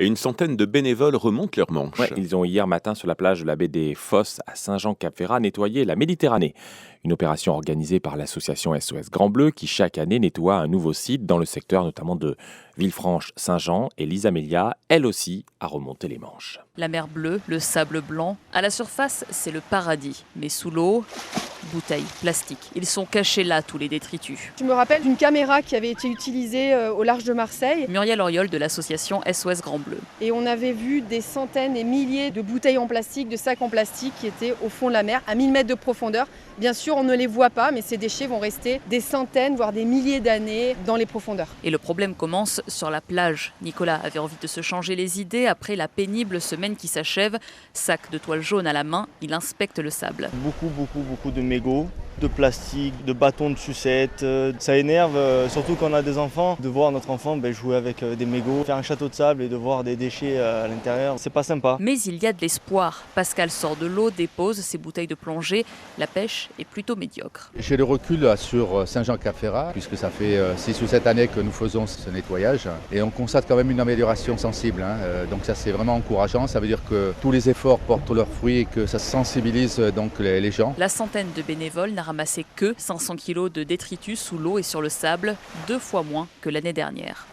Et une centaine de bénévoles remontent leurs manches. Ouais, ils ont hier matin sur la plage de la baie des Fosses à Saint-Jean-Cap-Ferrat nettoyé la Méditerranée. Une opération organisée par l'association SOS Grand Bleu qui chaque année nettoie un nouveau site dans le secteur notamment de Villefranche-Saint-Jean. Et Lisa Melia, elle aussi, a remonté les manches. La mer bleue, le sable blanc. À la surface, c'est le paradis. Mais sous l'eau, bouteilles, plastiques. Ils sont cachés là, tous les détritus. Je me rappelle d'une caméra qui avait été utilisée au large de Marseille. Muriel Auriol de l'association SOS Grand Bleu. Et on avait vu des centaines et milliers de bouteilles en plastique, de sacs en plastique qui étaient au fond de la mer, à 1000 mètres de profondeur. Bien sûr, on ne les voit pas, mais ces déchets vont rester des centaines, voire des milliers d'années dans les profondeurs. Et le problème commence sur la plage. Nicolas avait envie de se changer les idées après la pénible semaine qui s'achève. Sac de toile jaune à la main, il inspecte le sable. Beaucoup de mégots, de plastique, de bâtons de sucette. Ça énerve, surtout quand on a des enfants, de voir notre enfant jouer avec des mégots, faire un château de sable et de voir des déchets à l'intérieur. C'est pas sympa. Mais il y a de l'espoir. Pascal sort de l'eau, dépose ses bouteilles de plongée. La pêche est plutôt médiocre. J'ai le recul sur Saint-Jean-Cap-Ferrat, puisque ça fait 6 ou 7 années que nous faisons ce nettoyage. Et on constate quand même une amélioration sensible. Donc ça, c'est vraiment encourageant. Ça veut dire que tous les efforts portent leurs fruits et que ça sensibilise donc les gens. La centaine de bénévoles n'a ramassé que 500 kg de détritus sous l'eau et sur le sable, 2 fois moins que l'année dernière.